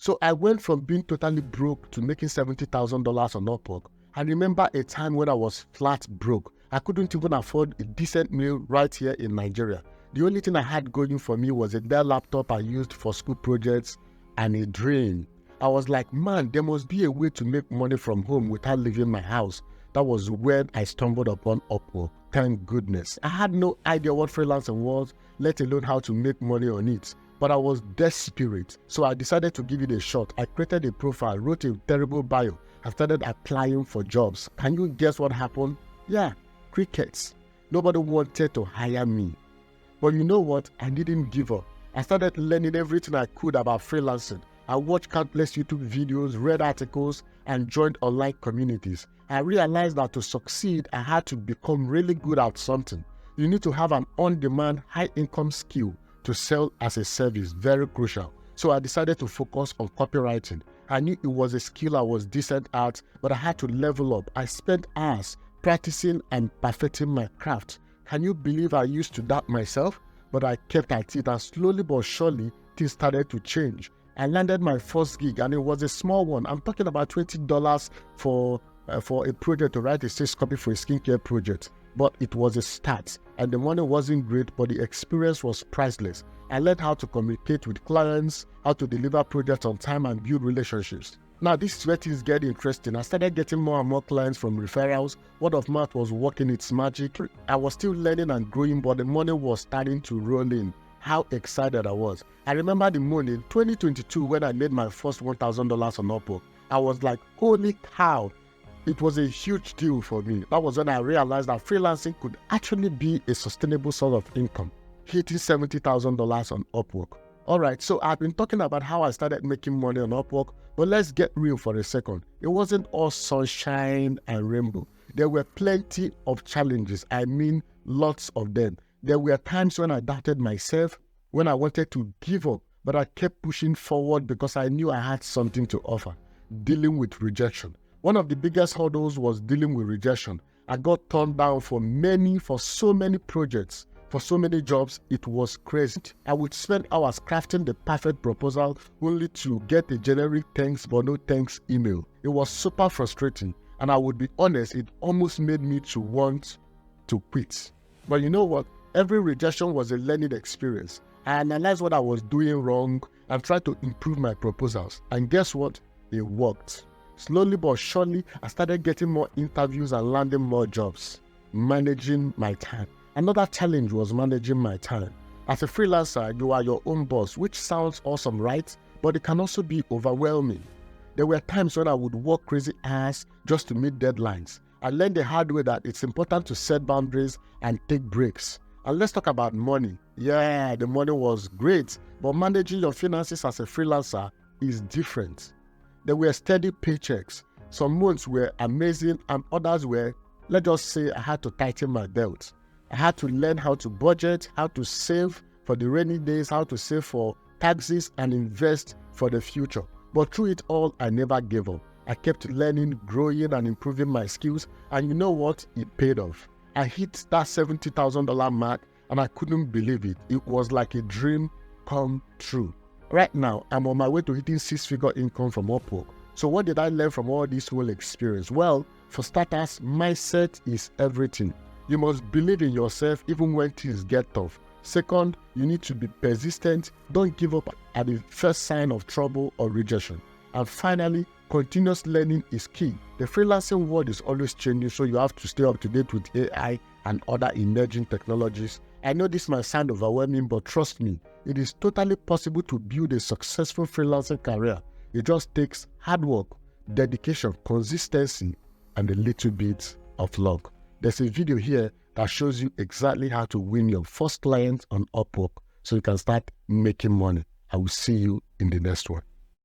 So I went from being totally broke to making $70,000 on Upwork. I remember a time when I was flat broke. I couldn't even afford a decent meal right here in Nigeria. The only thing I had going for me was a Dell laptop I used for school projects and a dream. I was like, man, there must be a way to make money from home without leaving my house. That was when I stumbled upon Upwork. Thank goodness. I had no idea what freelancing was, let alone how to make money on it. But I was desperate, so I decided to give it a shot. I created a profile, wrote a terrible bio, and started applying for jobs. Can you guess what happened? Yeah, crickets. Nobody wanted to hire me. But you know what? I didn't give up. I started learning everything I could about freelancing. I watched countless YouTube videos, read articles, and joined online communities. I realized that to succeed, I had to become really good at something. You need to have an on-demand, high-income skill to sell as a service, very crucial. So I decided to focus on copywriting. I knew it was a skill I was decent at, but I had to level up. I spent hours practicing and perfecting my craft. Can you believe I used to doubt myself? But I kept at it, and slowly but surely, things started to change. I landed my first gig, and it was a small one. I'm talking about $20 for a project to write a sales copy for a skincare project. But it was a start, and the money wasn't great, but the experience was priceless. I learned how to communicate with clients, how to deliver projects on time, and build relationships. Now, this is where things get interesting. I started getting more and more clients from referrals. Word of mouth was working its magic. I was still learning and growing, but the money was starting to roll in. How excited I was. I remember the morning, 2022, when I made my first $1,000 on Upwork. I was like, holy cow. It was a huge deal for me. That was when I realized that freelancing could actually be a sustainable source of income, hitting $70,000 on Upwork. Alright, so I've been talking about how I started making money on Upwork, but let's get real for a second. It wasn't all sunshine and rainbow. There were plenty of challenges. I mean, lots of them. There were times when I doubted myself, when I wanted to give up, but I kept pushing forward because I knew I had something to offer. Dealing with rejection. One of the biggest hurdles was dealing with rejection. I got turned down for so many projects, for so many jobs. It was crazy. I would spend hours crafting the perfect proposal only to get a generic thanks but no thanks email. It was super frustrating, and I would be honest, it almost made me to want to quit. But you know what? Every rejection was a learning experience. I analyzed what I was doing wrong and tried to improve my proposals. And guess what? It worked. Slowly but surely, I started getting more interviews and landing more jobs. Managing my time. Another challenge was managing my time. As a freelancer, you are your own boss, which sounds awesome, right? But it can also be overwhelming. There were times when I would work crazy hours just to meet deadlines. I learned the hard way that it's important to set boundaries and take breaks. And let's talk about money. Yeah, the money was great, but managing your finances as a freelancer is different. There were steady paychecks. Some months were amazing and others were, let's just say, I had to tighten my belt. I had to learn how to budget, how to save for the rainy days, how to save for taxes and invest for the future. But through it all, I never gave up. I kept learning, growing, and improving my skills, and you know what? It paid off. I hit that $70,000 mark, and I couldn't believe it. It was like a dream come true. Right now, I'm on my way to hitting six-figure income from Upwork. So what did I learn from all this whole experience? Well, for starters, mindset is everything. You must believe in yourself even when things get tough. Second, you need to be persistent. Don't give up at the first sign of trouble or rejection. And finally, continuous learning is key. The freelancing world is always changing, so you have to stay up to date with AI and other emerging technologies. I know this might sound overwhelming, but trust me, it is totally possible to build a successful freelancing career. It just takes hard work, dedication, consistency, and a little bit of luck. There's a video here that shows you exactly how to win your first client on Upwork so you can start making money. I will see you in the next one.